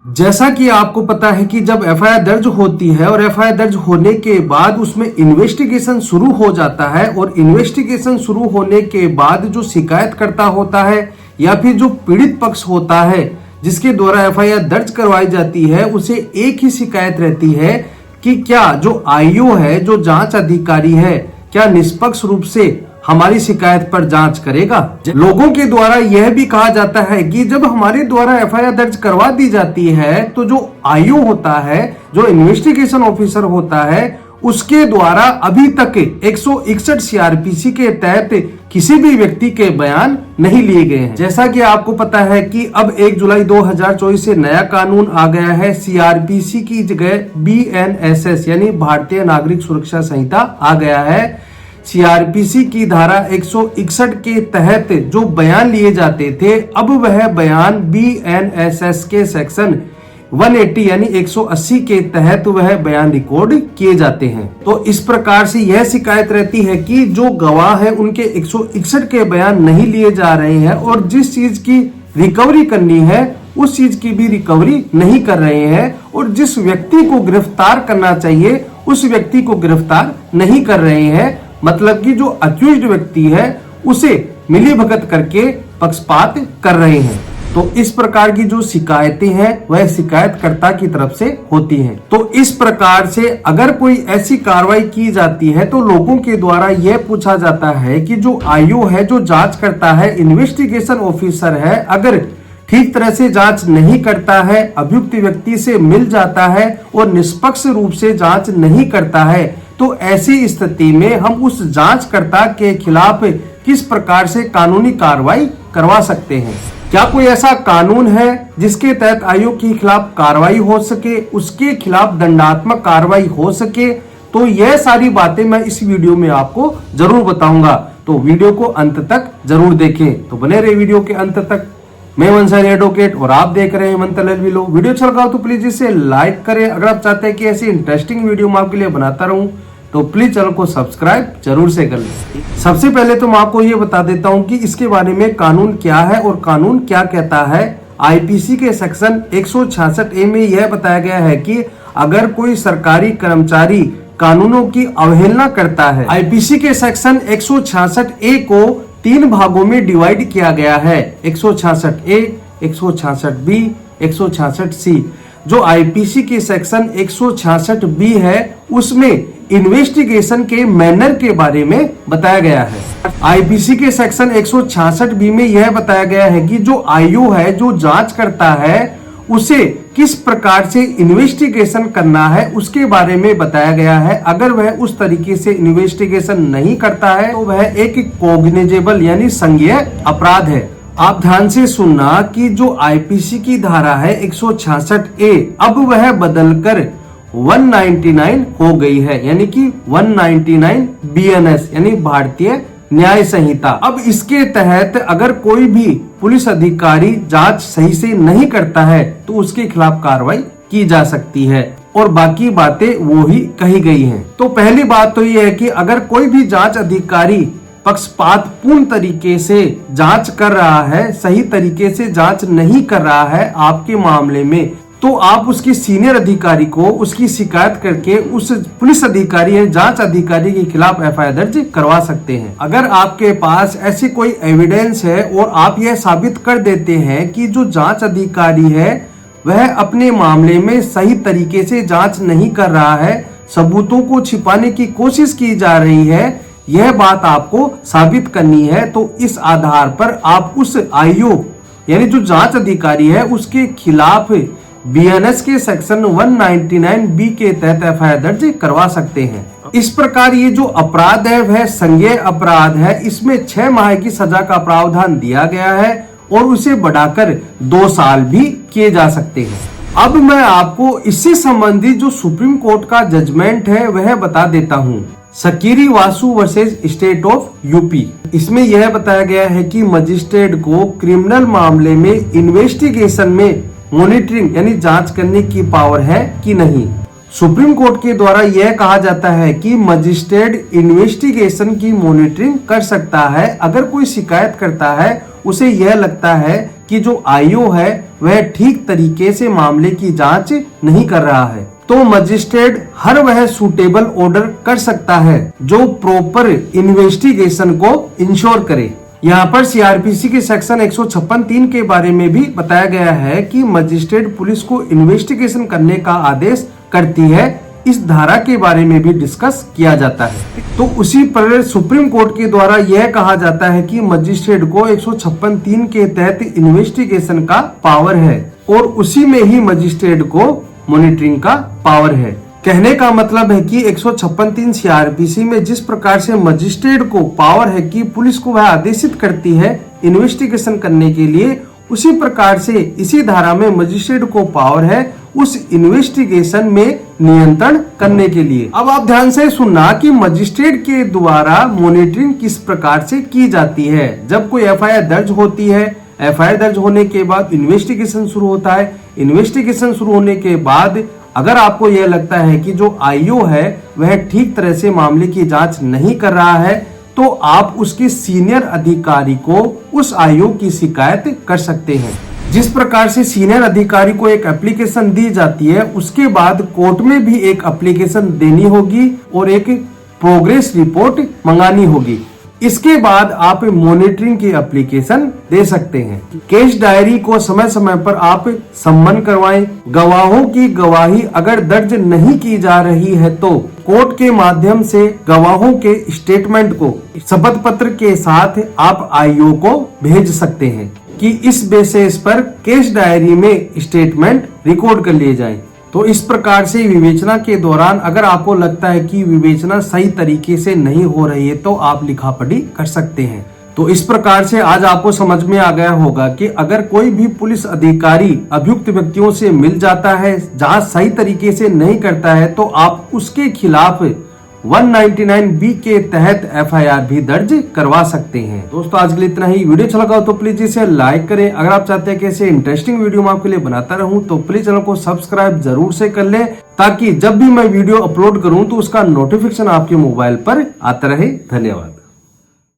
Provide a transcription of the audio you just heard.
जैसा कि आपको पता है कि जब एफआईआर दर्ज होती है और एफआईआर दर्ज होने के बाद उसमें इन्वेस्टिगेशन शुरू हो जाता है और इन्वेस्टिगेशन शुरू होने के बाद जो शिकायतकर्ता होता है या फिर जो पीड़ित पक्ष होता है जिसके द्वारा एफआईआर दर्ज करवाई जाती है, उसे एक ही शिकायत रहती है कि क्या जो आईओ है, जो जांच अधिकारी है, क्या निष्पक्ष रूप से हमारी शिकायत पर जांच करेगा। लोगों के द्वारा यह भी कहा जाता है कि जब हमारे द्वारा एफआईआर दर्ज करवा दी जाती है तो जो आईओ होता है, जो इन्वेस्टिगेशन ऑफिसर होता है, उसके द्वारा अभी तक 161 सीआरपीसी के तहत किसी भी व्यक्ति के बयान नहीं लिए गए हैं। जैसा कि आपको पता है कि अब 1 जुलाई 2024 से नया कानून आ गया है। सीआरपीसी की जगह बीएनएसएस यानी भारतीय नागरिक सुरक्षा संहिता आ गया है। सीआरपीसी की धारा 161 के तहत जो बयान लिए जाते थे, अब वह बयान बीएनएसएस के सेक्शन 180 यानी 180 के तहत वह बयान रिकॉर्ड किए जाते हैं। तो इस प्रकार से यह शिकायत रहती है कि जो गवाह है उनके 161 के बयान नहीं लिए जा रहे हैं और जिस चीज की रिकवरी करनी है उस चीज की भी रिकवरी नहीं कर रहे हैं और जिस व्यक्ति को गिरफ्तार करना चाहिए उस व्यक्ति को गिरफ्तार नहीं कर रहे हैं। मतलब कि जो अक्यूज्ड व्यक्ति है उसे मिलीभगत करके पक्षपात कर रहे हैं। तो इस प्रकार की जो शिकायतें हैं वह शिकायतकर्ता की तरफ से होती हैं। तो इस प्रकार से अगर कोई ऐसी कार्रवाई की जाती है तो लोगों के द्वारा यह पूछा जाता है कि जो आईओ है, जो जांच करता है, इन्वेस्टिगेशन ऑफिसर है, अगर ठीक तरह से जांच नहीं करता है, अभियुक्त व्यक्ति से मिल जाता है और निष्पक्ष रूप से जांच नहीं करता है, तो ऐसी स्थिति में हम उस जांचकर्ता के खिलाफ किस प्रकार से कानूनी कार्रवाई करवा सकते हैं। क्या कोई ऐसा कानून है जिसके तहत आईओ के खिलाफ कार्रवाई हो सके, उसके खिलाफ दंडात्मक कार्रवाई हो सके? तो यह सारी बातें मैं इस वीडियो में आपको जरूर बताऊंगा। तो वीडियो को अंत तक जरूर देखें। तो बने रहे वीडियो के अंत तक। मैं वंशाली एडवोकेट और आप देख रहे हैं मंथन एलवी लॉ। वीडियो अच्छा लगा तो प्लीज इसे लाइक करें। अगर आप चाहते हैं कि ऐसी इंटरेस्टिंग वीडियो मैं आपके लिए बनाता रहूं तो प्लीज चैनल को सब्सक्राइब जरूर से कर लें। सबसे पहले तो मैं आपको ये बता देता हूं कि इसके बारे में कानून क्या है और कानून क्या कहता है। आईपीसी के सेक्शन 166A में यह बताया गया है कि अगर कोई सरकारी कर्मचारी कानूनों की अवहेलना करता है, आईपीसी के सेक्शन 166A को 3 भागों में डिवाइड किया गया है, 166A, 166B, 166C। जो आईपीसी के सेक्शन 166B है उसमें इन्वेस्टिगेशन के मैनर के बारे में बताया गया है। आईपीसी के सेक्शन 166B में यह बताया गया है कि जो आईओ है, जो जांच करता है, उसे किस प्रकार से इन्वेस्टिगेशन करना है उसके बारे में बताया गया है। अगर वह उस तरीके से इन्वेस्टिगेशन नहीं करता है तो वह एक कॉग्निजेबल यानी संज्ञेय अपराध है। आप ध्यान से सुनना कि जो आईपीसी की धारा है 166A, अब वह बदलकर 199 हो गई है, यानी कि 199 बीएनएस यानी भारतीय न्याय संहिता। अब इसके तहत अगर कोई भी पुलिस अधिकारी जांच सही से नहीं करता है तो उसके खिलाफ कार्रवाई की जा सकती है और बाकी बातें वो ही कही गई हैं। तो पहली बात तो ये है कि अगर कोई भी जांच अधिकारी पक्षपात पूर्ण तरीके से जांच कर रहा है, सही तरीके से जांच नहीं कर रहा है आपके मामले में, तो आप उसकी सीनियर अधिकारी को उसकी शिकायत करके उस पुलिस अधिकारी या जांच अधिकारी के खिलाफ एफआईआर दर्ज करवा सकते हैं। अगर आपके पास ऐसी कोई एविडेंस है और आप यह साबित कर देते हैं कि जो जांच अधिकारी है वह अपने मामले में सही तरीके से जांच नहीं कर रहा है, सबूतों को छिपाने की कोशिश की जा रही है, यह बात आपको साबित करनी है, तो इस आधार पर आप उस आईओ यानी जो जांच अधिकारी है उसके खिलाफ बीएनएस के सेक्शन 199B के तहत एफआईआर दर्ज करवा सकते हैं। इस प्रकार ये जो अपराध है वह संज्ञेय अपराध है। इसमें 6 माह की सजा का प्रावधान दिया गया है और उसे बढ़ाकर 2 साल भी किए जा सकते हैं। अब मैं आपको इससे संबंधित जो सुप्रीम कोर्ट का जजमेंट है वह बता देता हूँ। सकीरी वासु वर्सेज स्टेट ऑफ यूपी। इसमें यह बताया गया है कि मजिस्ट्रेट को क्रिमिनल मामले में इन्वेस्टिगेशन में मॉनिटरिंग यानी जांच करने की पावर है कि नहीं। सुप्रीम कोर्ट के द्वारा यह कहा जाता है कि मजिस्ट्रेट इन्वेस्टिगेशन की मॉनिटरिंग कर सकता है। अगर कोई शिकायत करता है, उसे यह लगता है कि जो आईओ है वह ठीक तरीके से मामले की जांच नहीं कर रहा है, तो मजिस्ट्रेट हर वह सूटेबल ऑर्डर कर सकता है जो प्रॉपर इन्वेस्टिगेशन को इंश्योर करे। यहाँ पर सीआरपीसी के सेक्शन 156(3) के बारे में भी बताया गया है कि मजिस्ट्रेट पुलिस को इन्वेस्टिगेशन करने का आदेश करती है। इस धारा के बारे में भी डिस्कस किया जाता है। तो उसी पर सुप्रीम कोर्ट के द्वारा यह कहा जाता है कि मजिस्ट्रेट को 156(3) के तहत इन्वेस्टिगेशन का पावर है और उसी में ही मजिस्ट्रेट को मॉनिटरिंग का पावर है। कहने का मतलब है कि 156(3) सीआरपीसी में जिस प्रकार से मजिस्ट्रेट को पावर है कि पुलिस को वह आदेशित करती है इन्वेस्टिगेशन करने के लिए, उसी प्रकार से इसी धारा में मजिस्ट्रेट को पावर है उस इन्वेस्टिगेशन में नियंत्रण करने के लिए। अब आप ध्यान से सुनना कि मजिस्ट्रेट के द्वारा मॉनिटरिंग किस प्रकार से की जाती है। जब कोई एफआईआर दर्ज होती है, एफआईआर दर्ज होने के बाद इन्वेस्टिगेशन शुरू होता है। इन्वेस्टिगेशन शुरू होने के बाद अगर आपको यह लगता है कि जो आईओ है वह ठीक तरह से मामले की जांच नहीं कर रहा है, तो आप उसके सीनियर अधिकारी को उस आईओ की शिकायत कर सकते हैं। जिस प्रकार से सीनियर अधिकारी को एक एप्लीकेशन दी जाती है, उसके बाद कोर्ट में भी एक एप्लीकेशन देनी होगी और एक प्रोग्रेस रिपोर्ट मंगानी होगी। इसके बाद आप मॉनिटरिंग की एप्लीकेशन दे सकते हैं। केस डायरी को समय समय पर आप सम्मन करवाएं। गवाहों की गवाही अगर दर्ज नहीं की जा रही है तो कोर्ट के माध्यम से गवाहों के स्टेटमेंट को शपथ पत्र के साथ आप आईओ को भेज सकते हैं कि इस बेसिस पर केस डायरी में स्टेटमेंट रिकॉर्ड कर लिए जाएं। तो इस प्रकार से विवेचना के दौरान अगर आपको लगता है कि विवेचना सही तरीके से नहीं हो रही है तो आप लिखा पढ़ी कर सकते हैं। तो इस प्रकार से आज आपको समझ में आ गया होगा कि अगर कोई भी पुलिस अधिकारी अभियुक्त व्यक्तियों से मिल जाता है, जांच सही तरीके से नहीं करता है, तो आप उसके खिलाफ 199(b) के तहत एफआईआर भी दर्ज करवा सकते हैं। दोस्तों आज के लिए इतना ही। वीडियो अच्छा लगा तो प्लीज इसे लाइक करें। अगर आप चाहते हैं कि ऐसे इंटरेस्टिंग वीडियो मैं आपके लिए बनाता रहूं तो प्लीज चैनल को सब्सक्राइब जरूर से कर लें, ताकि जब भी मैं वीडियो अपलोड करूं तो उसका नोटिफिकेशन आपके मोबाइल पर आता रहे। धन्यवाद।